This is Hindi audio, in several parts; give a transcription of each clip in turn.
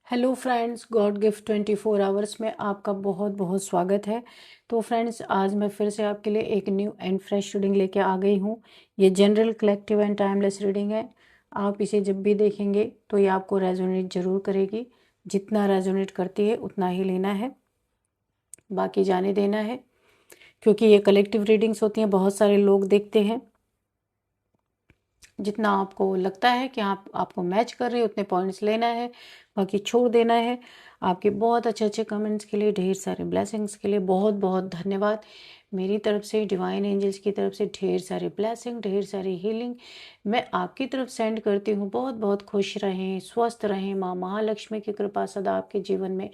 Hello friends, God gift 24 hours में आपका बहुत बहुत स्वागत है। तो फ्रेंड्स, आज मैं फिर से आपके लिए एक न्यू एंड फ्रेश रीडिंग लेके आ गई हूँ। ये general, collective and timeless reading है। आप इसे जब भी देखेंगे तो ये आपको रेजोनेट जरूर करेगी। जितना रेजोनेट करती है उतना ही लेना है, बाकी जाने देना है। क्योंकि ये कलेक्टिव रीडिंग्स होती हैं, बहुत सारे लोग देखते हैं। जितना आपको लगता है कि आपको मैच कर रहे हैं उतने पॉइंट्स लेना है, बाकी छोड़ देना है। आपके बहुत अच्छे अच्छे कमेंट्स के लिए, ढेर सारे ब्लेसिंग्स के लिए बहुत बहुत धन्यवाद। मेरी तरफ से, डिवाइन एंजल्स की तरफ से ढेर सारे ब्लेसिंग, ढेर सारी हीलिंग मैं आपकी तरफ सेंड करती हूँ। बहुत बहुत खुश रहें, स्वस्थ रहें। माँ महालक्ष्मी की कृपा सदा आपके जीवन में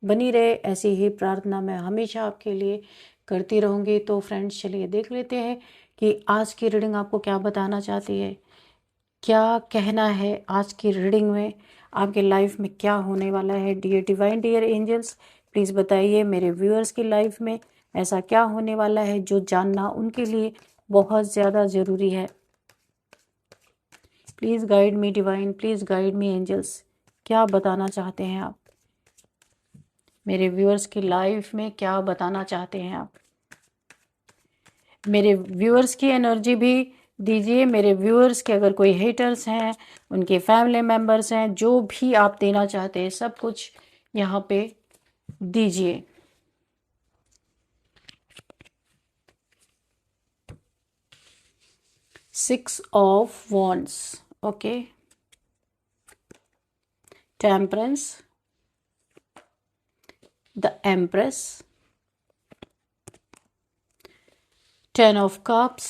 बनी रहे, ऐसी ही प्रार्थना मैं हमेशा आपके लिए करती रहूँगी। तो फ्रेंड्स, चलिए देख लेते हैं कि आज की रीडिंग आपको क्या बताना चाहती है, क्या कहना है आज की रीडिंग में, आपके लाइफ में क्या होने वाला है। Dear divine, dear angels, please बताइए मेरे व्यूअर्स की लाइफ में ऐसा क्या होने वाला है जो जानना उनके लिए बहुत ज़्यादा ज़रूरी है। Please guide me divine, please guide me angels. क्या बताना चाहते हैं आप मेरे व्यूअर्स की लाइफ में, क्या बताना चाहते हैं आप। मेरे व्यूअर्स की एनर्जी भी दीजिए। मेरे व्यूअर्स के अगर कोई हेटर्स हैं, उनके फैमिली मेम्बर्स हैं, जो भी आप देना चाहते हैं सब कुछ यहाँ पे दीजिए। Six of wands, okay, temperance, the empress, 10 of cups,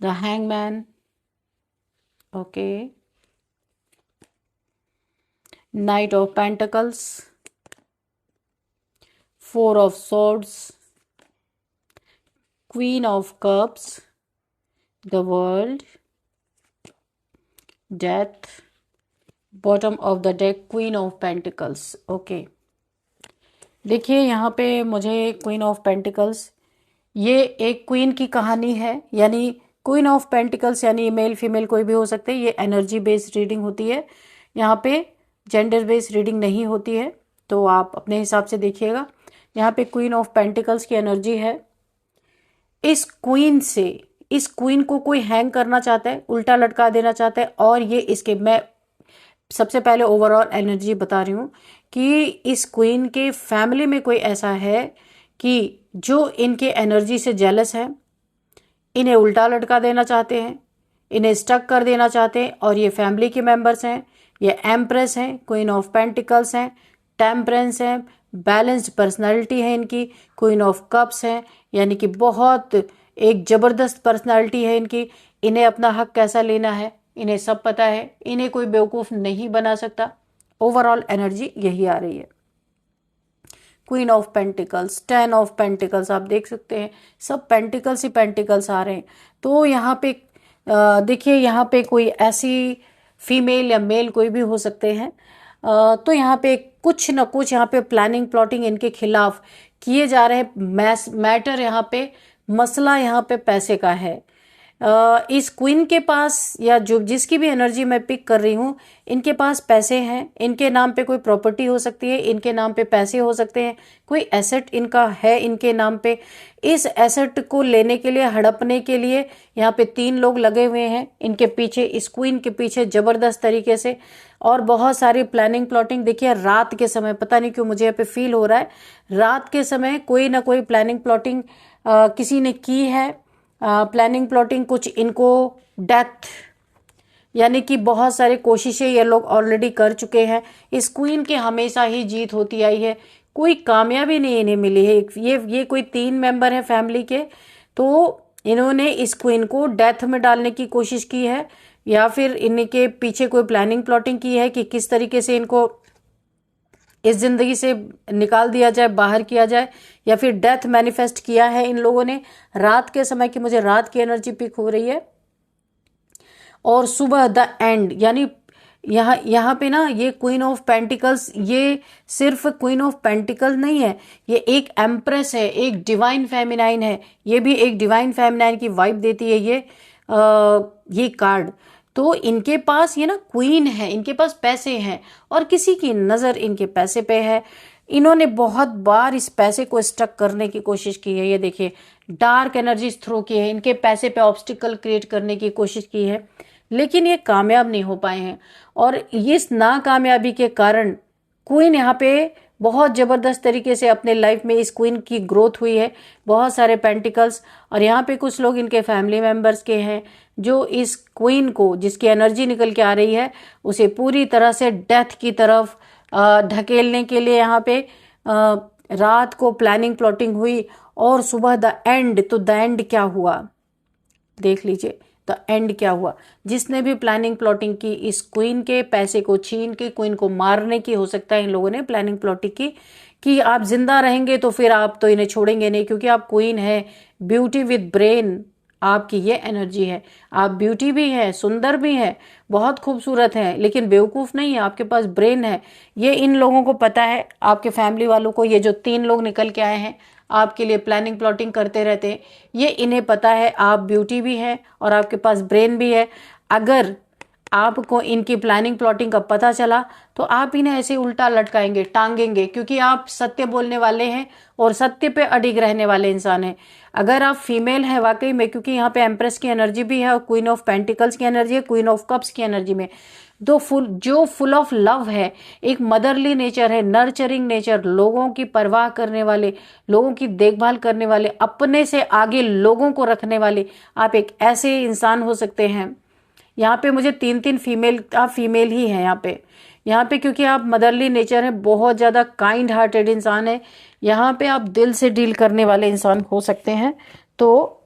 the hangman, okay, knight of pentacles, 4 of swords, queen of cups, the world, death, bottom of the deck, queen of pentacles, okay। देखिए यहाँ पे मुझे क्वीन ऑफ पेंटिकल्स, ये एक क्वीन की कहानी है। यानी क्वीन ऑफ पेंटिकल्स यानी मेल फीमेल कोई भी हो सकते हैं। ये एनर्जी बेस्ड रीडिंग होती है, यहाँ पे जेंडर बेस्ड रीडिंग नहीं होती है, तो आप अपने हिसाब से देखिएगा। यहाँ पे क्वीन ऑफ पेंटिकल्स की एनर्जी है। इस क्वीन को कोई हैंग करना चाहता है, उल्टा लटका देना चाहता है। और ये इसके, मैं सबसे पहले ओवरऑल एनर्जी बता रही हूँ कि इस क्वीन के फैमिली में कोई ऐसा है कि जो इनके एनर्जी से जेलस है, इन्हें उल्टा लटका देना चाहते हैं, इन्हें स्टक कर देना चाहते हैं। और ये फैमिली के मेंबर्स हैं, ये एम्प्रेस हैं, क्वीन ऑफ पेंटिकल्स हैं, टेम्परेंस हैं, बैलेंस्ड पर्सनालिटी है इनकी, क्वीन ऑफ कप्स हैं, यानी कि बहुत एक जबरदस्त पर्सनालिटी है इनकी। इन्हें अपना हक कैसा लेना है इन्हें सब पता है, इन्हें कोई बेवकूफ़ नहीं बना सकता। ओवरऑल एनर्जी यही आ रही है। Queen of pentacles, 10 of pentacles, आप देख सकते हैं सब पेंटिकल्स ही पेंटिकल्स आ रहे हैं। तो यहाँ पे देखिए, यहाँ पे कोई ऐसी फीमेल या मेल कोई भी हो सकते हैं। तो यहाँ पे कुछ ना कुछ यहाँ पे प्लानिंग प्लॉटिंग इनके खिलाफ किए जा रहे हैं। मैटर यहाँ पे, मसला यहाँ पे पैसे का है। इस क्वीन के पास, या जो जिसकी भी एनर्जी मैं पिक कर रही हूँ, इनके पास पैसे हैं। इनके नाम पे कोई प्रॉपर्टी हो सकती है, इनके नाम पे पैसे हो सकते हैं, कोई एसेट इनका है इनके नाम पे। इस एसेट को लेने के लिए, हड़पने के लिए यहाँ पे 3 लोग लगे हुए हैं इनके पीछे, इस क्वीन के पीछे जबरदस्त तरीके से। और बहुत सारी प्लानिंग प्लॉटिंग। देखिए रात के समय, पता नहीं क्यों मुझे यहाँ पे फील हो रहा है, रात के समय कोई ना कोई प्लानिंग प्लॉटिंग किसी ने की है। प्लानिंग प्लॉटिंग, कुछ इनको डेथ, यानी कि बहुत सारी कोशिशें ये लोग ऑलरेडी कर चुके हैं। इस क्वीन की हमेशा ही जीत होती आई है, कोई कामयाबी नहीं इन्हें मिली है। ये कोई 3 मेंबर हैं फैमिली के, तो इन्होंने इस क्वीन को डेथ में डालने की कोशिश की है, या फिर इनके पीछे कोई प्लानिंग प्लॉटिंग की है कि किस तरीके से इनको इस जिंदगी से निकाल दिया जाए, बाहर किया जाए, या फिर डेथ मैनिफेस्ट किया है इन लोगों ने रात के समय की। मुझे रात की एनर्जी पिक हो रही है। और सुबह द एंड, यानी यहाँ पे ना, ये क्वीन ऑफ पेंटिकल्स, ये सिर्फ क्वीन ऑफ पेंटिकल नहीं है, ये एक एम्प्रेस है, एक डिवाइन फेमिनाइन है। ये भी एक डिवाइन फेमिनाइन की वाइब देती है ये कार्ड। तो इनके पास ये ना क्वीन है, इनके पास पैसे हैं और किसी की नज़र इनके पैसे पे है। इन्होंने बहुत बार इस पैसे को स्टक करने की कोशिश की है। ये देखिए, डार्क एनर्जीज थ्रो की है, इनके पैसे पे ऑब्स्टिकल क्रिएट करने की कोशिश की है, लेकिन ये कामयाब नहीं हो पाए हैं। और इस नाकामयाबी के कारण क्वीन यहाँ पे बहुत ज़बरदस्त तरीके से अपने लाइफ में इस क्वीन की ग्रोथ हुई है, बहुत सारे पेंटिकल्स। और यहाँ पे कुछ लोग इनके फैमिली मेंबर्स के हैं जो इस क्वीन को, जिसकी एनर्जी निकल के आ रही है, उसे पूरी तरह से डेथ की तरफ ढकेलने के लिए यहाँ पे रात को प्लानिंग प्लॉटिंग हुई। और सुबह द एंड, तो द एंड क्या हुआ देख लीजिए। द एंड क्या हुआ, जिसने भी प्लानिंग प्लॉटिंग की इस क्वीन के पैसे को छीन के क्वीन को मारने की, हो सकता है इन लोगों ने प्लानिंग प्लॉटिंग की कि आप जिंदा रहेंगे तो फिर आप तो इन्हें छोड़ेंगे नहीं, क्योंकि आप क्वीन है, ब्यूटी विद ब्रेन, आपकी ये एनर्जी है। आप ब्यूटी भी है, सुंदर भी है, बहुत खूबसूरत है, लेकिन बेवकूफ़ नहीं है, आपके पास ब्रेन है। ये इन लोगों को पता है, आपके फैमिली वालों को, ये जो 3 लोग निकल के आए हैं आपके लिए प्लानिंग प्लॉटिंग करते रहते हैं, ये इन्हें पता है आप ब्यूटी भी है और आपके पास ब्रेन भी है। अगर आपको इनकी प्लानिंग प्लॉटिंग का पता चला तो आप इन्हें ऐसे उल्टा लटकाएंगे, टांगेंगे, क्योंकि आप सत्य बोलने वाले हैं और सत्य पे अडिग रहने वाले इंसान हैं। अगर आप फीमेल हैं वाकई में, क्योंकि यहाँ पे एम्प्रेस की एनर्जी भी है और क्वीन ऑफ पेंटिकल्स की एनर्जी है, क्वीन ऑफ कप्स की एनर्जी में, जो फुल ऑफ लव है, एक मदरली नेचर है, नर्चरिंग नेचर, लोगों की परवाह करने वाले, लोगों की देखभाल करने वाले, अपने से आगे लोगों को रखने वाले, आप एक ऐसे इंसान हो सकते हैं। यहाँ पे मुझे 3 फीमेल, आप फीमेल ही हैं यहाँ पे क्योंकि आप मदरली नेचर है, बहुत ज़्यादा काइंड हार्टेड इंसान है, यहाँ पे आप दिल से डील करने वाले इंसान हो सकते हैं। तो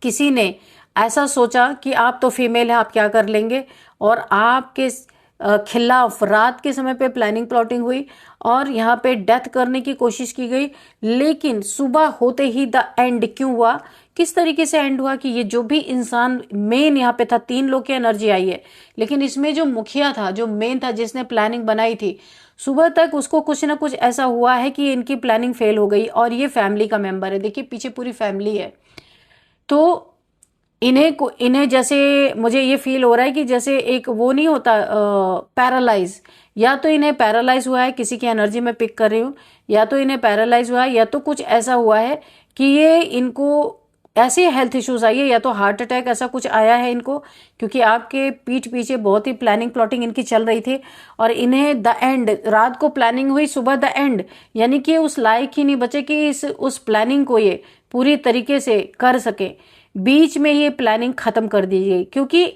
किसी ने ऐसा सोचा कि आप तो फीमेल हैं, आप क्या कर लेंगे, और आपके खिलाफ रात के समय पे प्लानिंग प्लॉटिंग हुई और यहाँ पे डेथ करने की कोशिश की गई। लेकिन सुबह होते ही द एंड क्यों हुआ, किस तरीके से एंड हुआ कि ये जो भी इंसान मेन यहाँ पे था, 3 लोग की एनर्जी आई है, लेकिन इसमें जो मुखिया था, जो मेन था, जिसने प्लानिंग बनाई थी, सुबह तक उसको कुछ ना कुछ ऐसा हुआ है कि इनकी प्लानिंग फेल हो गई। और ये फैमिली का मेंबर है, देखिए पीछे पूरी फैमिली है। तो इन्हें जैसे मुझे ये फील हो रहा है कि जैसे एक वो नहीं होता पैरालाइज, या तो इन्हें पैरालाइज हुआ है, किसी की एनर्जी में पिक कर रही हूँ, या तो इन्हें पैरालाइज हुआ है, या तो कुछ ऐसा हुआ है कि ये इनको ऐसे हेल्थ इश्यूज आई है, या तो हार्ट अटैक ऐसा कुछ आया है इनको, क्योंकि आपके पीठ पीछे बहुत ही प्लानिंग प्लॉटिंग इनकी चल रही थी। और इन्हें द एंड, रात को प्लानिंग हुई, सुबह द एंड, यानी कि उस लायक ही नहीं बचे कि उस प्लानिंग को ये पूरी तरीके से कर सके। बीच में ये प्लानिंग खत्म कर दीजिए, क्योंकि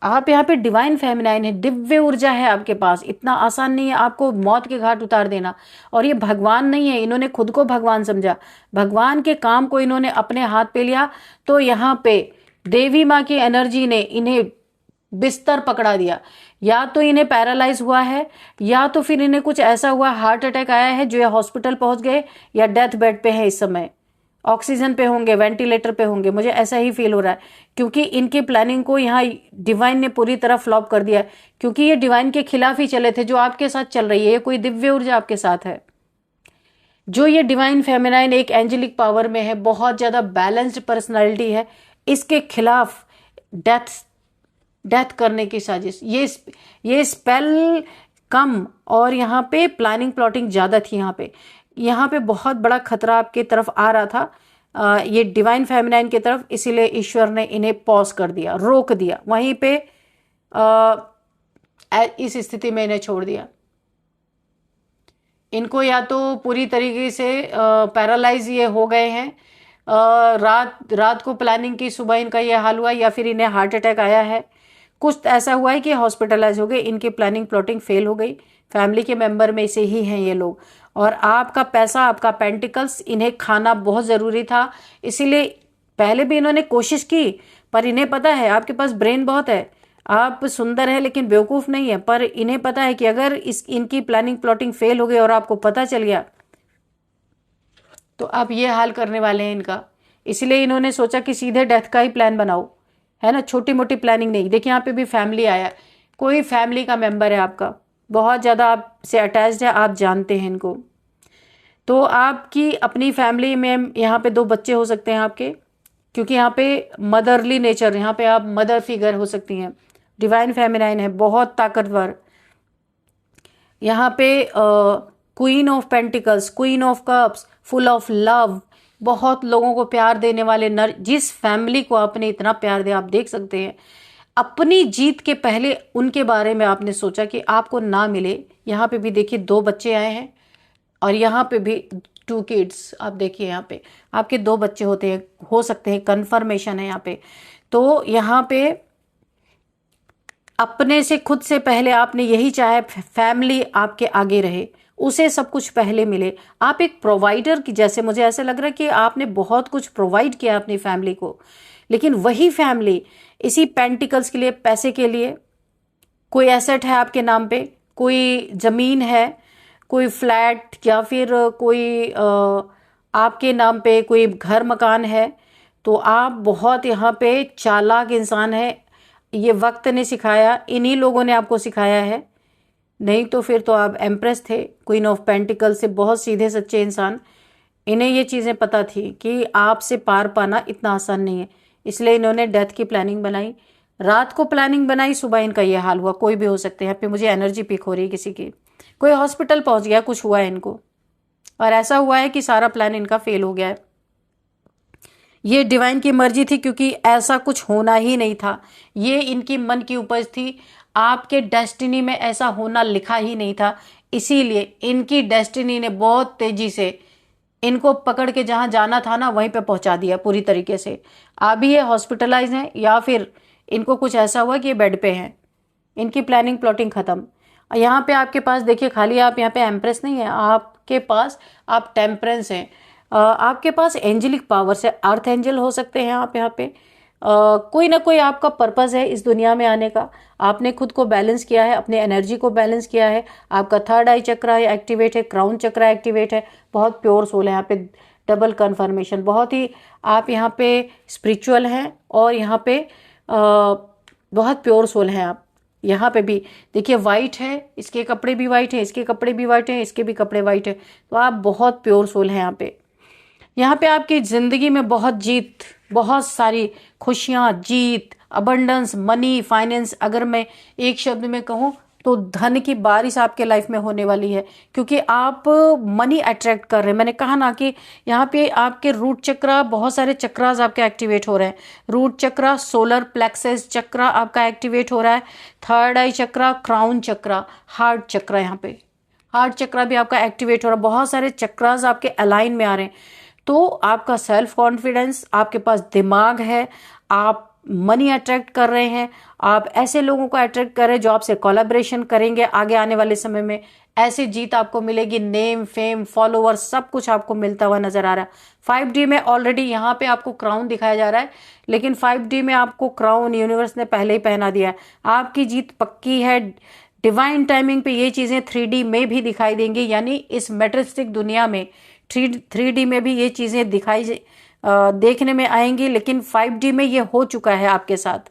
आप यहाँ पे डिवाइन फेमिनाइन है, दिव्य ऊर्जा है आपके पास। इतना आसान नहीं है आपको मौत के घाट उतार देना। और ये भगवान नहीं है, इन्होंने खुद को भगवान समझा, भगवान के काम को इन्होंने अपने हाथ पे लिया। तो यहाँ पे देवी माँ की एनर्जी ने इन्हें बिस्तर पकड़ा दिया, या तो इन्हें पैरालाइज हुआ है, या तो फिर इन्हें कुछ ऐसा हुआ, हार्ट अटैक आया है जो ये हॉस्पिटल पहुंच गए, या डेथ बेड पे है इस समय, ऑक्सीजन पे होंगे, वेंटिलेटर पे होंगे, मुझे ऐसा ही फील हो रहा है। क्योंकि इनकी प्लानिंग को यहाँ डिवाइन ने पूरी तरह फ्लॉप कर दिया, क्योंकि ये डिवाइन के खिलाफ ही चले थे जो आपके साथ चल रही है। ये कोई दिव्य ऊर्जा आपके साथ है, जो ये डिवाइन फेमिनाइन एक एंजेलिक पावर में है, बहुत ज्यादा बैलेंस्ड पर्सनालिटी है, इसके खिलाफ डेथ करने की साजिश, ये स्पेल कम, और यहाँ पे प्लानिंग प्लॉटिंग ज्यादा थी। यहाँ पे बहुत बड़ा खतरा आपके तरफ आ रहा था, ये डिवाइन फेमिनाइन की तरफ, इसीलिए ईश्वर ने इन्हें पॉज कर दिया, रोक दिया वहीं पे, इस स्थिति में इन्हें छोड़ दिया। इनको या तो पूरी तरीके से पैरालाइज ये हो गए हैं, रात को प्लानिंग की, सुबह इनका ये हाल हुआ, या फिर इन्हें हार्ट अटैक आया है, कुछ ऐसा हुआ है कि हॉस्पिटलाइज हो गए, इनकी प्लानिंग प्लॉटिंग फेल हो गई। फैमिली के मेंबर में से ही हैं ये लोग। और आपका पैसा, आपका पेंटिकल्स इन्हें खाना बहुत ज़रूरी था, इसीलिए पहले भी इन्होंने कोशिश की, पर इन्हें पता है आपके पास ब्रेन बहुत है, आप सुंदर है लेकिन बेवकूफ़ नहीं है। पर इन्हें पता है कि अगर इनकी प्लानिंग प्लॉटिंग फेल हो गई और आपको पता चल गया तो आप ये हाल करने वाले हैं इनका। इसलिए इन्होंने सोचा कि सीधे डेथ का ही प्लान बनाओ, है ना, छोटी मोटी प्लानिंग नहीं। देखिए यहाँ पे भी फैमिली आया, कोई फैमिली का मेंबर है आपका, बहुत ज़्यादा आपसे अटैच्ड है, आप जानते हैं इनको। तो आपकी अपनी फैमिली में यहाँ पे 2 बच्चे हो सकते हैं आपके, क्योंकि यहाँ पे मदरली नेचर, यहाँ पे आप मदर फिगर हो सकती हैं, डिवाइन फेमिनाइन है, बहुत ताकतवर। यहाँ पे queen of pentacles, queen of cups, full of love, बहुत लोगों को प्यार देने वाले नर। जिस फैमिली को आपने इतना प्यार दिया, आप देख सकते हैं अपनी जीत के पहले उनके बारे में आपने सोचा कि आपको ना मिले। यहाँ पे भी देखिए 2 बच्चे आए हैं और यहाँ पे भी 2 किड्स। आप देखिए यहाँ पे आपके 2 बच्चे होते हैं, हो सकते हैं, कंफर्मेशन है यहाँ पे। तो यहाँ पे अपने से खुद से पहले आपने यही चाहे फैमिली आपके आगे रहे, उसे सब कुछ पहले मिले। आप एक प्रोवाइडर की जैसे, मुझे ऐसे लग रहा है कि आपने बहुत कुछ प्रोवाइड किया अपनी फैमिली को, लेकिन वही फैमिली इसी पेंटिकल्स के लिए, पैसे के लिए, कोई एसेट है आपके नाम पे, कोई जमीन है, कोई फ्लैट, या फिर कोई आपके नाम पे कोई घर मकान है, तो आप बहुत यहाँ पे चालाक इंसान है। ये वक्त ने सिखाया, इन्हीं लोगों ने आपको सिखाया है, नहीं तो फिर तो आप एम्प्रेस थे। क्वीन ऑफ पेंटिकल से बहुत सीधे सच्चे इंसान, इन्हें ये चीज़ें पता थी कि आपसे पार पाना इतना आसान नहीं है, इसलिए इन्होंने डेथ की प्लानिंग बनाई। रात को प्लानिंग बनाई, सुबह इनका ये हाल हुआ। कोई भी हो सकते हैं। यहाँ पे मुझे एनर्जी पिक हो रही है किसी की, कोई हॉस्पिटल पहुंच गया, कुछ हुआ है इनको, और ऐसा हुआ है कि सारा प्लान इनका फेल हो गया है। ये डिवाइन की मर्जी थी, क्योंकि ऐसा कुछ होना ही नहीं था। ये इनकी मन की उपज थी, आपके डेस्टिनी में ऐसा होना लिखा ही नहीं था। इसीलिए इनकी डेस्टिनी ने बहुत तेजी से इनको पकड़ के जहां जाना था ना, वहीं पे पहुंचा दिया पूरी तरीके से। अभी ये हॉस्पिटलाइज हैं, या फिर इनको कुछ ऐसा हुआ कि ये बेड पे हैं। इनकी प्लानिंग प्लॉटिंग खत्म। यहाँ पे आपके पास देखिए, खाली आप यहाँ पे एम्प्रेस नहीं है, आपके पास आप टेम्परेंस हैं। आपके पास एंजेलिक पावर्स है, अर्थ एंजल हो सकते हैं आप यहाँ पे। कोई ना कोई आपका पर्पस है इस दुनिया में आने का। आपने खुद को बैलेंस किया है, अपने एनर्जी को बैलेंस किया है। आपका थर्ड आई चक्रा एक्टिवेट है, क्राउन चक्रा एक्टिवेट है। बहुत प्योर सोल है यहाँ पे, डबल कन्फर्मेशन। बहुत ही आप यहाँ पे स्पिरिचुअल हैं, और यहाँ पे बहुत प्योर सोल हैं आप। यहाँ पे भी देखिए वाइट है, इसके कपड़े भी वाइट हैं, इसके कपड़े भी वाइट हैं, इसके भी कपड़े वाइट हैं। तो आप बहुत प्योर सोल हैं यहाँ पे। यहाँ पे आपकी जिंदगी में बहुत जीत, बहुत सारी खुशियाँ, जीत, अबंडेंस, मनी, फाइनेंस। अगर मैं एक शब्द में कहूँ तो धन की बारिश आपके लाइफ में होने वाली है, क्योंकि आप मनी अट्रैक्ट कर रहे हैं। मैंने कहा ना कि यहाँ पे आपके रूट चक्रा, बहुत सारे चक्रास आपके एक्टिवेट हो रहे हैं। रूट चक्रा, सोलर प्लेक्सस चक्रा आपका एक्टिवेट हो रहा है। थर्ड आई चक्रा, क्राउन चक्रा, हार्ट चक्रा, यहाँ पे हार्ट चक्रा भी आपका एक्टिवेट हो रहा है। बहुत सारे चक्रास आपके अलाइन में आ रहे हैं। तो आपका सेल्फ कॉन्फिडेंस, आपके पास दिमाग है, आप मनी अट्रैक्ट कर रहे हैं। आप ऐसे लोगों को अट्रैक्ट कर रहे हैं जो आपसे कोलैबोरेशन करेंगे आगे आने वाले समय में। ऐसी जीत आपको मिलेगी, नेम, फेम, फॉलोअर्स, सब कुछ आपको मिलता हुआ नजर आ रहा है। 5D में ऑलरेडी यहाँ पे आपको क्राउन दिखाया जा रहा है, लेकिन 5D में आपको क्राउन यूनिवर्स ने पहले ही पहना दिया है। आपकी जीत पक्की है। डिवाइन टाइमिंग पे ये चीजें 3D में भी दिखाई देंगी, यानी इस मेटेरियलिस्टिक दुनिया में 3D में भी ये चीजें दिखाई देखने में आएंगी। लेकिन 5D में ये हो चुका है आपके साथ।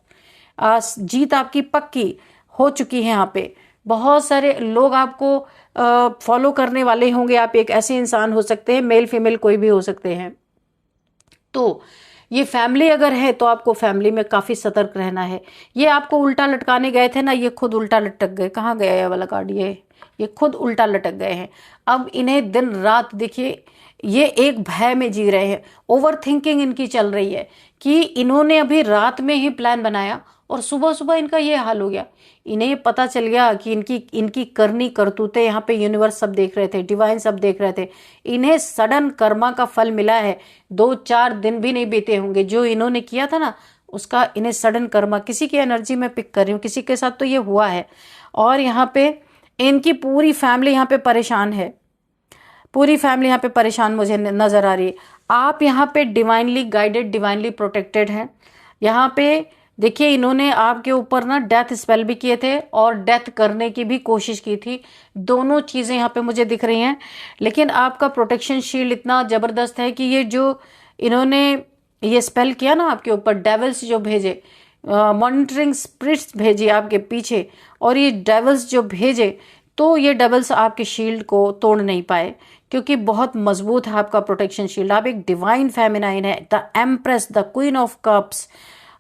जीत आपकी पक्की हो चुकी है। यहाँ पे बहुत सारे लोग आपको फॉलो करने वाले होंगे। आप एक ऐसे इंसान हो सकते हैं, मेल फीमेल कोई भी हो सकते हैं। तो ये फैमिली अगर है तो आपको फैमिली में काफी सतर्क रहना है। ये आपको उल्टा लटकाने गए थे ना, ये खुद उल्टा लटक गए। कहाँ गया ये वाला कार्ड? ये खुद उल्टा लटक गए हैं। अब इन्हें दिन रात देखिए, ये एक भय में जी रहे हैं। ओवर थिंकिंग इनकी चल रही है कि इन्होंने अभी रात में ही प्लान बनाया और सुबह सुबह इनका ये हाल हो गया। इन्हें पता चल गया कि इनकी करनी करतूतें यहाँ पे यूनिवर्स सब देख रहे थे, डिवाइन सब देख रहे थे। इन्हें सडन कर्मा का फल मिला है। 2-4 दिन भी नहीं बीते होंगे जो इन्होंने किया था ना, उसका इन्हें सडन कर्मा। किसी की एनर्जी में पिक कर रही हूँ, किसी के साथ तो ये हुआ है। और यहाँ पे इनकी पूरी फैमिली यहाँ पे परेशान है। पूरी फैमिली यहाँ पे परेशान मुझे नजर आ रही है। आप यहाँ पे डिवाइनली गाइडेड, डिवाइनली प्रोटेक्टेड हैं। यहाँ पे देखिए, इन्होंने आपके ऊपर ना डेथ स्पेल भी किए थे और डेथ करने की भी कोशिश की थी। दोनों चीजें यहाँ पे मुझे दिख रही हैं। लेकिन आपका प्रोटेक्शन शील्ड इतना जबरदस्त है कि ये जो इन्होंने ये स्पेल किया ना आपके ऊपर, डेविल्स जो भेजे, मॉनिटरिंग स्पिरिट्स भेजी आपके पीछे, और ये डेविल्स जो भेजे, तो ये डेविल्स आपके शील्ड को तोड़ नहीं पाए, क्योंकि बहुत मजबूत है आपका प्रोटेक्शन शील्ड। आप एक डिवाइन फेमिनाइन है, the empress, the queen of cups.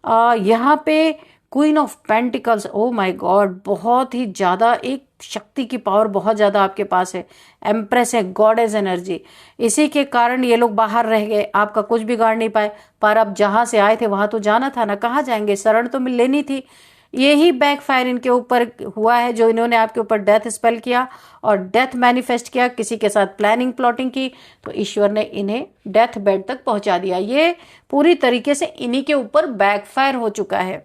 यहाँ पे queen of pentacles, oh my God, बहुत ही ज़्यादा एक शक्ति की पावर बहुत ज़्यादा आपके पास है। एम्प्रेस है, गॉडेस एनर्जी। इसी के कारण ये लोग बाहर रह गए, आपका कुछ बिगाड़ नहीं पाए। पर अब जहाँ से आए थे वहाँ तो जाना था ना, कहाँ जाएंगे, शरण तो मिल लेनी थी। यही बैकफायर इनके ऊपर हुआ है, जो इन्होंने आपके ऊपर डेथ स्पेल किया और डेथ मैनिफेस्ट किया, किसी के साथ प्लानिंग प्लॉटिंग की, तो ईश्वर ने इन्हें डेथ बेड तक पहुंचा दिया। ये पूरी तरीके से इन्हीं के ऊपर बैकफायर हो चुका है,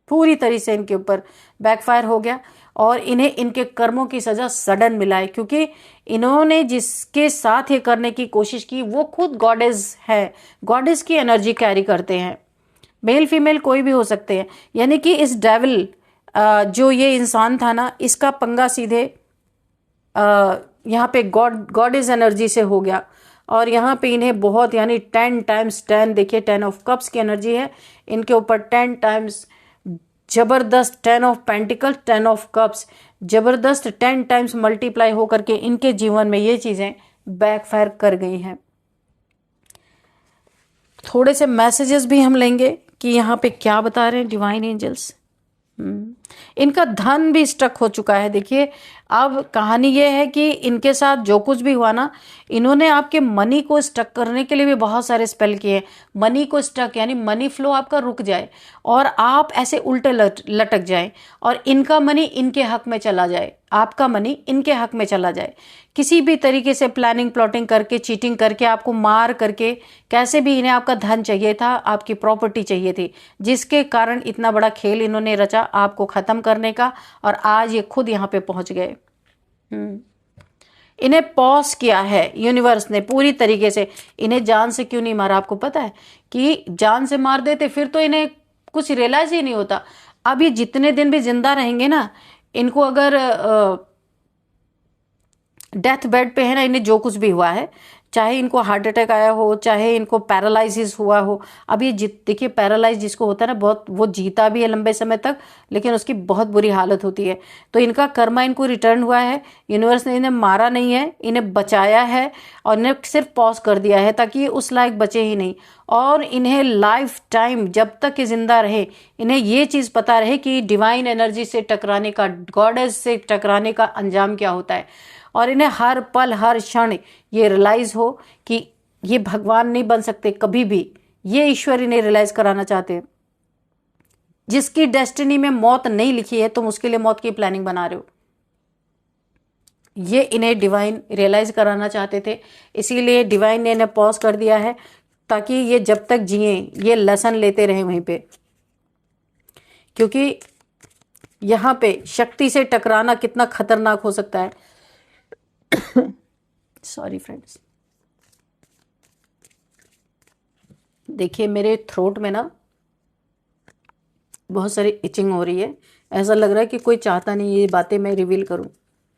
पूरी तरीके से इनके ऊपर बैकफायर हो गया और इन्हें इनके कर्मों की सजा सडन मिला है, क्योंकि इन्होंने जिसके साथ ये करने की कोशिश की वो खुद गॉडेस है, गॉडेस की एनर्जी कैरी करते हैं। मेल फीमेल कोई भी हो सकते हैं। यानी कि इस डेविल जो ये इंसान था ना, इसका पंगा सीधे यहाँ पे गॉडेस एनर्जी से हो गया और यहाँ पे इन्हें बहुत, यानी 10 टाइम्स 10, देखिए 10 ऑफ कप्स की एनर्जी है इनके ऊपर, 10 टाइम्स जबरदस्त 10 ऑफ पेंटिकल, 10 ऑफ कप्स, जबरदस्त 10 टाइम्स मल्टीप्लाई होकर के इनके जीवन में ये चीजें बैकफायर कर गई हैं। थोड़े से मैसेजेस भी हम लेंगे कि यहाँ पे क्या बता रहे हैं डिवाइन एंजल्स। इनका धन भी स्टक हो चुका है। देखिए अब कहानी ये है कि इनके साथ जो कुछ भी हुआ ना, इन्होंने आपके मनी को स्टक करने के लिए भी बहुत सारे स्पेल किए। मनी को स्टक यानी मनी फ्लो आपका रुक जाए और आप ऐसे उल्टे लटक जाए और इनका मनी इनके हक में चला जाए, आपका मनी इनके हक में चला जाए। किसी भी तरीके से प्लानिंग प्लॉटिंग करके, चीटिंग करके, आपको मार करके, कैसे भी इन्हें आपका धन चाहिए था, आपकी प्रॉपर्टी चाहिए थी, जिसके कारण इतना बड़ा खेल इन्होंने रचा आपको खत्म करने का और आज ये खुद यहाँ पे पहुंच गए। इन्हें पॉज किया है यूनिवर्स ने पूरी तरीके से। इन्हें जान से क्यों नहीं मारा, आपको पता है कि जान से मार देते फिर तो इन्हें कुछ रियलाइज ही नहीं होता। अब ये जितने दिन भी जिंदा रहेंगे ना, इनको अगर डेथ बेड पे है ना, इन्हें जो कुछ भी हुआ है, चाहे इनको हार्ट अटैक आया हो, चाहे इनको पैरालाइसिस हुआ हो। अब ये देखिए पैरालाइज जिसको होता है ना, बहुत वो जीता भी है लंबे समय तक, लेकिन उसकी बहुत बुरी हालत होती है। तो इनका कर्मा इनको रिटर्न हुआ है। यूनिवर्स ने इन्हें मारा नहीं है, इन्हें बचाया है और इन्हें सिर्फ पॉज कर दिया है ताकि ये उस लायक बचे ही नहीं। और इन्हें लाइफ टाइम जब तक ये जिंदा रहे, इन्हें ये चीज पता रहे कि डिवाइन एनर्जी से टकराने का, गॉडेस से टकराने का अंजाम क्या होता है। और इन्हें हर पल हर क्षण ये रियलाइज हो कि ये भगवान नहीं बन सकते कभी भी। ये ईश्वर इन्हें रियलाइज कराना चाहते हैं। जिसकी डेस्टिनी में मौत नहीं लिखी है, तुम उसके लिए मौत की प्लानिंग बना रहे हो। ये इन्हें डिवाइन रियलाइज कराना चाहते थे, इसीलिए डिवाइन ने इन्हें पॉज कर दिया है ताकि ये जब तक जिए ये लेसन लेते रहे वहीं पे। क्योंकि यहां पे शक्ति से टकराना कितना खतरनाक हो सकता है। सॉरी फ्रेंड्स, देखिए मेरे थ्रोट में ना बहुत सारी इचिंग हो रही है। ऐसा लग रहा है कि कोई चाहता नहीं ये बातें मैं रिवील करूं।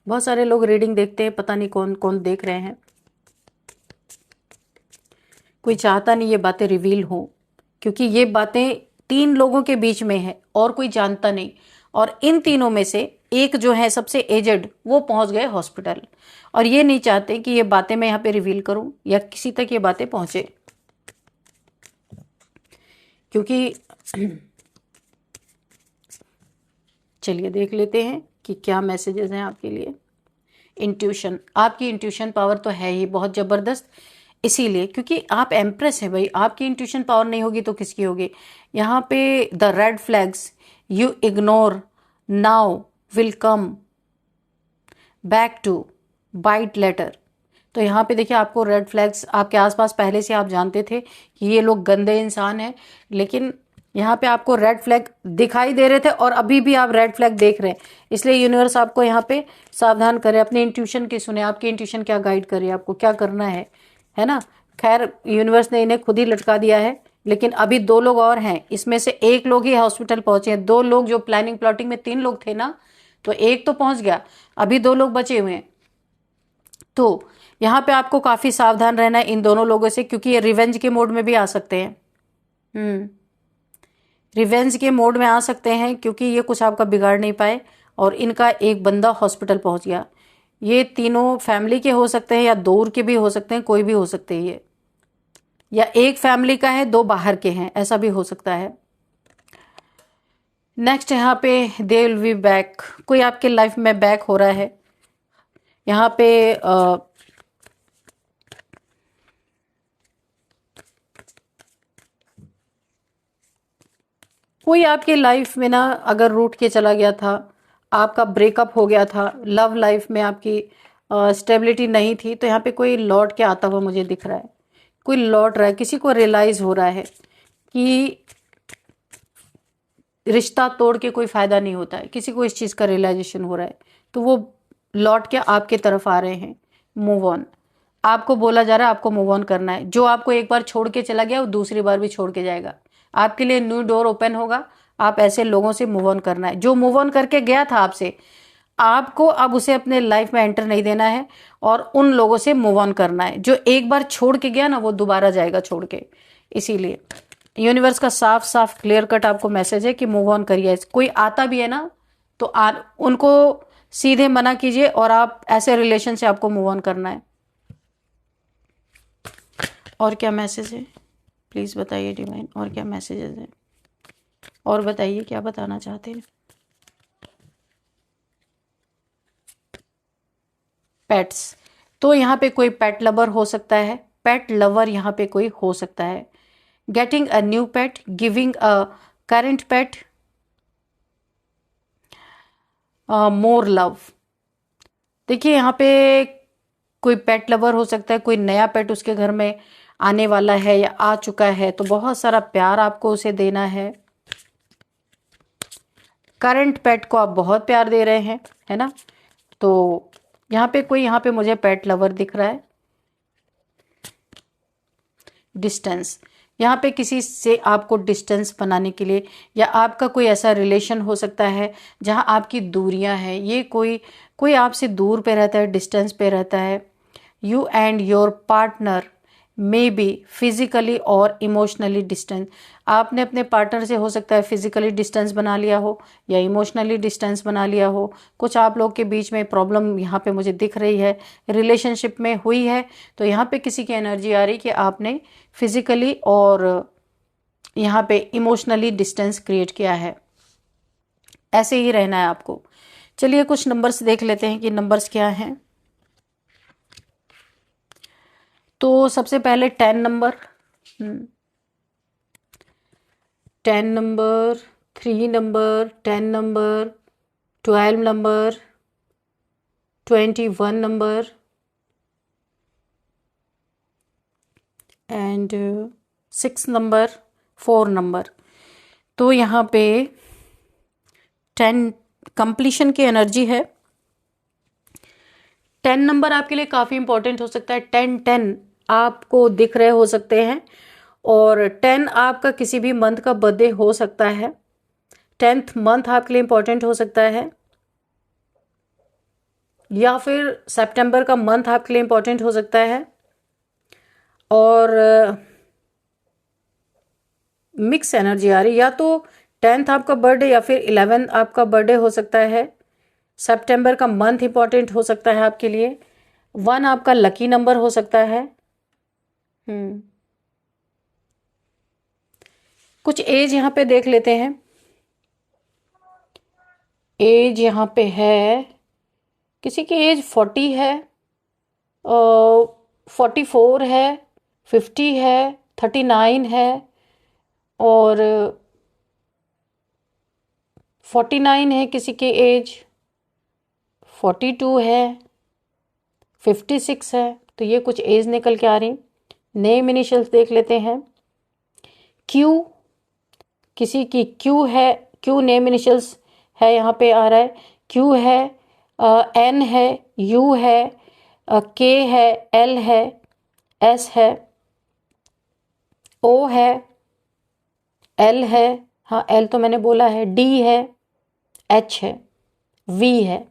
बहुत सारे लोग रीडिंग देखते हैं, पता नहीं कौन कौन देख रहे हैं। कोई चाहता नहीं ये बातें रिवील हो, क्योंकि ये बातें 3 लोगों के बीच में है और कोई जानता नहीं। और इन तीनों में से एक जो है सबसे एजेड, वो पहुंच गए हॉस्पिटल और ये नहीं चाहते कि ये बातें मैं यहाँ पे रिवील करूं या किसी तक ये बातें पहुंचे। क्योंकि चलिए देख लेते हैं कि क्या मैसेजेस हैं आपके लिए। इंट्यूशन, आपकी इंट्यूशन पावर तो है ही बहुत जबरदस्त, इसीलिए क्योंकि आप एम्प्रेस हैं भाई। आपकी इंट्यूशन पावर नहीं होगी तो किसकी होगी। यहाँ पे the red flags you ignore now will come back to bite later. तो यहाँ पे देखिए आपको रेड फ्लैग्स आपके आसपास पहले से आप जानते थे कि ये लोग गंदे इंसान हैं, लेकिन यहाँ पे आपको रेड फ्लैग दिखाई दे रहे थे और अभी भी आप रेड फ्लैग देख रहे हैं। इसलिए यूनिवर्स आपको यहाँ पे सावधान करे, अपने इंट्यूशन की सुने, आपकी इंट्यूशन क्या गाइड करे, आपको क्या करना है ना। खैर यूनिवर्स ने इन्हें खुद ही लटका दिया है, लेकिन अभी 2 लोग और हैं। इसमें से 1 लोग ही हॉस्पिटल पहुंचे हैं। 2 लोग जो प्लानिंग प्लॉटिंग में 3 लोग थे ना, तो 1 तो पहुंच गया, अभी 2 लोग बचे हुए हैं। तो यहाँ पे आपको काफी सावधान रहना है इन दोनों लोगों से, क्योंकि ये रिवेंज के मोड में भी आ सकते हैं। रिवेंज के मोड में आ सकते हैं क्योंकि ये कुछ आपका बिगाड़ नहीं पाए और इनका एक बंदा हॉस्पिटल पहुंच गया। ये तीनों फैमिली के हो सकते हैं या दूर के भी हो सकते हैं, कोई भी हो सकते हैं ये, या एक फैमिली का है 2 बाहर के हैं, ऐसा भी हो सकता है। नेक्स्ट यहाँ पे दे विल बी बैक, कोई आपके लाइफ में बैक हो रहा है। यहाँ पे कोई आपके लाइफ में ना अगर रूठ के चला गया था, आपका ब्रेकअप हो गया था, लव लाइफ में आपकी स्टेबिलिटी नहीं थी, तो यहाँ पे कोई लौट के आता हुआ मुझे दिख रहा है। कोई लौट रहा है, किसी को रियलाइज हो रहा है कि रिश्ता तोड़ के कोई फायदा नहीं होता है, किसी को इस चीज का रियलाइजेशन हो रहा है, तो वो लौट के आपके तरफ आ रहे हैं। मूव ऑन, आपको बोला जा रहा है आपको मूव ऑन करना है। जो आपको एक बार छोड़ के चला गया वो दूसरी बार भी छोड़ के जाएगा, आपके लिए न्यू डोर ओपन होगा। आप ऐसे लोगों से मूव ऑन करना है। जो मूव ऑन करके गया था आपसे, आपको अब उसे अपने लाइफ में एंटर नहीं देना है और उन लोगों से मूव ऑन करना है। जो एक बार छोड़ के गया ना, वो दोबारा जाएगा छोड़ के। इसीलिए यूनिवर्स का साफ साफ क्लियर कट आपको मैसेज है कि मूव ऑन करिए। कोई आता भी है ना तो उनको सीधे मना कीजिए और आप ऐसे रिलेशन से आपको मूव ऑन करना है। और क्या मैसेज है प्लीज बताइए डिवाइन, और क्या मैसेजेस हैं, और बताइए क्या बताना चाहते हैं। पेट्स, तो यहाँ पे कोई पेट लवर हो सकता है, पेट लवर यहाँ पे कोई हो सकता है। Getting a new pet, giving a current pet more love. देखिए यहाँ पे कोई पेट लवर हो सकता है, कोई नया पेट उसके घर में आने वाला है या आ चुका है, तो बहुत सारा प्यार आपको उसे देना है। करंट पेट को आप बहुत प्यार दे रहे हैं, है ना। तो यहाँ पे कोई, यहाँ पे मुझे पेट लवर दिख रहा है। डिस्टेंस, यहाँ पे किसी से आपको डिस्टेंस बनाने के लिए, या आपका कोई ऐसा रिलेशन हो सकता है जहाँ आपकी दूरियां हैं। ये कोई कोई आपसे दूर पे रहता है, डिस्टेंस पे रहता है। You and your partner may be physically और इमोशनली डिस्टेंस। आपने अपने पार्टनर से हो सकता है फिजिकली डिस्टेंस बना लिया हो या इमोशनली डिस्टेंस बना लिया हो। कुछ आप लोग के बीच में प्रॉब्लम यहाँ पे मुझे दिख रही है, रिलेशनशिप में हुई है। तो यहाँ पे किसी की एनर्जी आ रही कि आपने फिजिकली और यहाँ पे इमोशनली डिस्टेंस क्रिएट किया है। ऐसे ही रहना है आपको। चलिए कुछ नंबर्स देख लेते हैं कि नंबर्स क्या हैं। तो सबसे पहले 10 number, 10 number, 3 number, 10 number, 12 number, 21 number and 6 number, 4 number. तो यहाँ पे 10 कंप्लीशन की एनर्जी है। 10 नंबर आपके लिए काफ़ी इंपॉर्टेंट हो सकता है। 10 आपको दिख रहे हो सकते हैं, और 10 आपका किसी भी मंथ का बर्थडे हो सकता है। 10th मंथ आपके लिए इंपॉर्टेंट हो सकता है, या फिर सितंबर का मंथ आपके लिए इंपॉर्टेंट हो सकता है। और मिक्स एनर्जी आ रही, या तो 10th आपका बर्थडे या फिर 11th आपका बर्थडे हो सकता है। सितंबर का मंथ इंपॉर्टेंट हो सकता है आपके लिए। 1 आपका लकी नंबर हो सकता है। कुछ एज यहाँ पे देख लेते हैं। एज यहाँ पे है, किसी की एज 40 है, 44 है, 50 है, 39 है, और 49 है किसी की एज, 42 है, 56 है। तो ये कुछ एज निकल के आ रही। नेम इनिशियल्स देख लेते हैं। क्यू, किसी की क्यू है, क्यू नेम इनिशियल्स है, यहाँ पे आ रहा है। क्यू है, एन है, यू है, के है, एल है, एस है, ओ है, एल है, हाँ एल तो मैंने बोला है, डी है, एच है, वी है।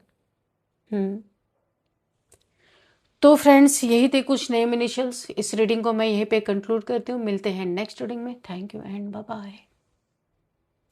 तो फ्रेंड्स यही थे कुछ नेम इनिशियल्स। इस रीडिंग को मैं यहीं पे कंक्लूड करती हूँ। मिलते हैं नेक्स्ट रीडिंग में। Thank you and bye bye.